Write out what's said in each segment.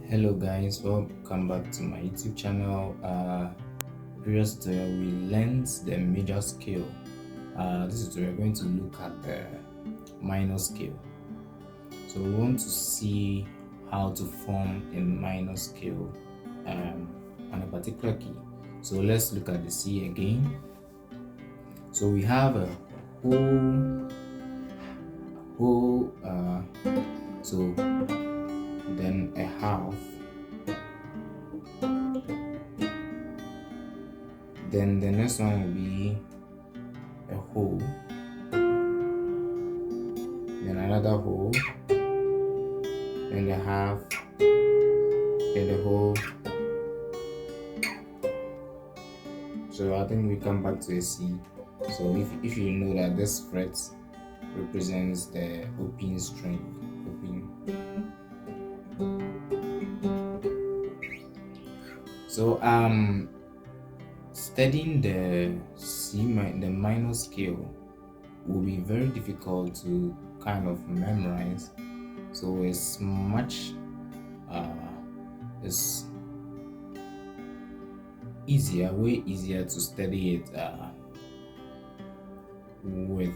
Hello guys, welcome back to my YouTube channel. Previous tutorial we learned the major scale. This tutorial we're going to look at the minor scale. So we want to see how to form a minor scale on a particular key. So let's look at the C again. So we have a whole so then a half, then the next one will be a whole, then another whole, then the half, then the whole. So I think we come back to a C. So if you know that this fret represents the open string, So studying the the minor scale will be very difficult to kind of memorize. So it's it's way easier to study it with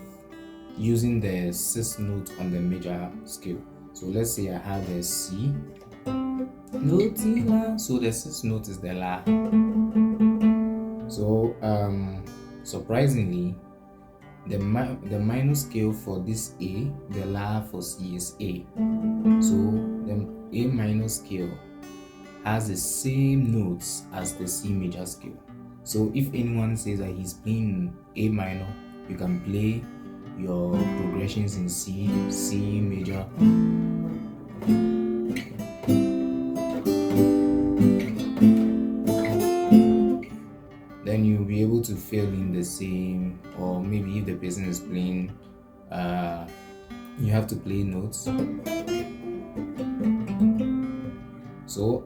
using the sixth note on the major scale. So let's say I have a C note, La. So the sixth note is the La. So surprisingly, the minor scale for this A, the La for C is A. So the A minor scale has the same notes as the C major scale. So if anyone says that he's playing A minor, you can play your progressions in C, C major, then you'll be able to fill in the same. Or maybe if the person is playing, you have to play notes. So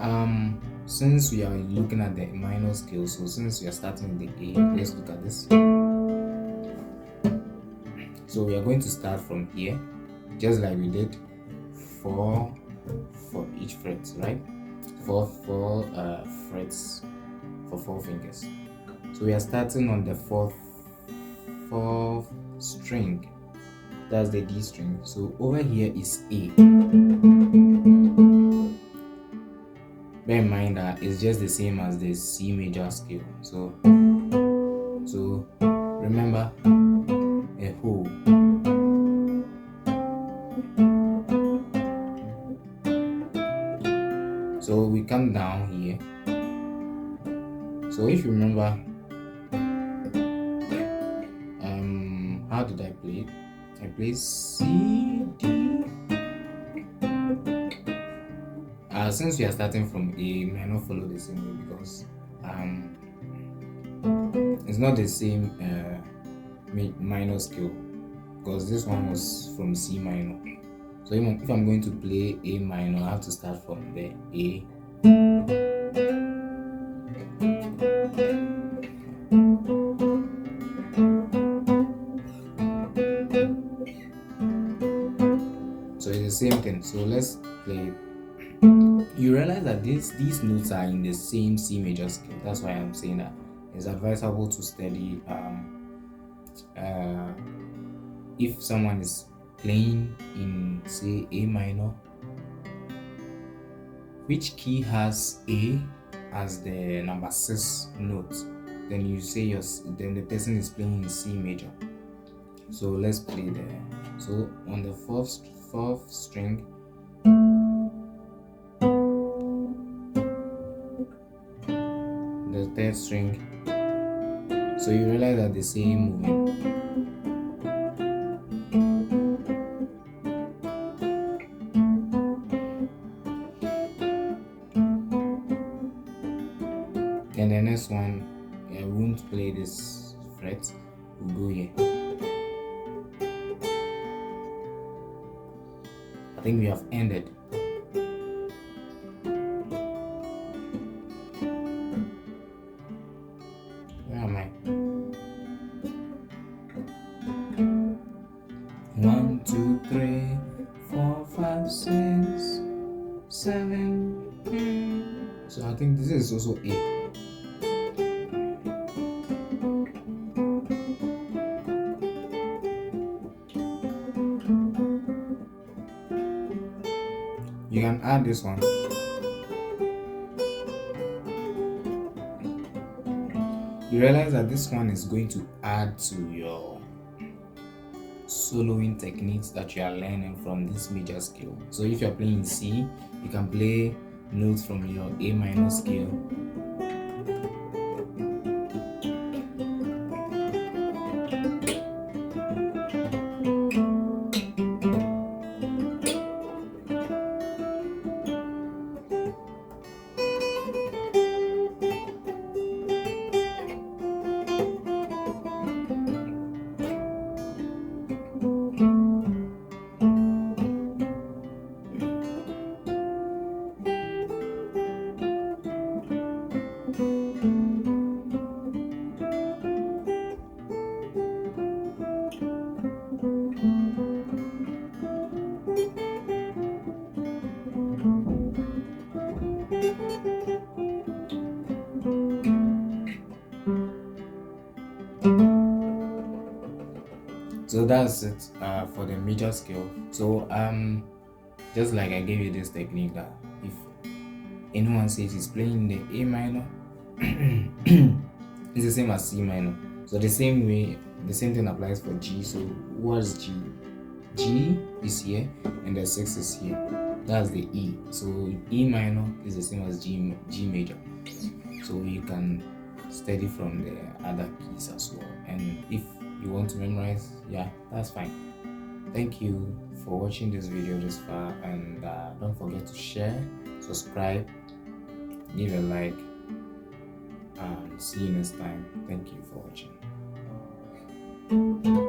since we are looking at the minor scale, so since we are starting with the A, let's look at this. So we are going to start from here, just like we did for each fret, right? Four frets for 4 fingers. So we are starting on the fourth string. That's the D string. So over here is A. Bear in mind that it's just the same as the C major scale. So remember a whole. So we come down here. So if you remember, how did I play it? I played C, D. Since we are starting from A, we might not follow the same way because it's not the same minor scale, because this one was from C minor. So if I'm going to play A minor, I have to start from the A. So it's the same thing. So let's play it. You realize that these notes are in the same C major scale. That's why I'm saying that it's advisable to study if someone is playing in, say, A minor, which key has A as the number 6 note, then you say then the person is playing in C major. So let's play there. So on the fourth string, the third string, so you realize that the same movement. And the next one, I won't play this fret, we'll go here. I think we have ended. Where am I? 1, 2, 3, 4, 5, 6, 7. So I think this is also A. You can add this one. You realize that this one is going to add to your soloing techniques that you are learning from this major scale. So if you're playing C, you can play notes from your A minor scale. So that's it for the major scale. So just like I gave you this technique, that if anyone says he's playing the A minor, it's the same as C minor. So the same way, the same thing applies for G. So what's G? G is here and the 6 is here. That's the E. So E minor is the same as G major. So you can study from the other keys as well. And if you want to memorize, yeah, that's fine. Thank you for watching this video this far, and don't forget to share, subscribe, give a like, and see you next time. Thank you for watching.